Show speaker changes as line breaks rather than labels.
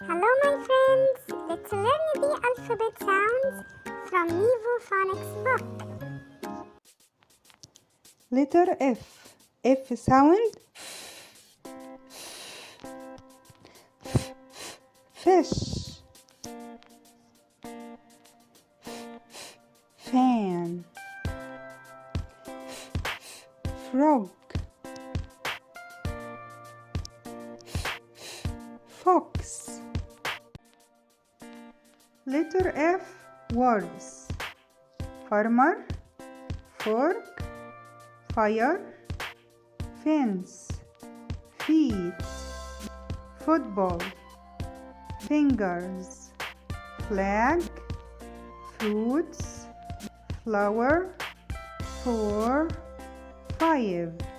Hello my friends, let's learn the alphabet sounds from Nevo Phonics Book.
Letter F. F sound. Fish. Fan. Frog. Fox. Letter F words. Farmer, fork, fire, fence, feet, football, fingers, flag, fruits, flower, 4, 5.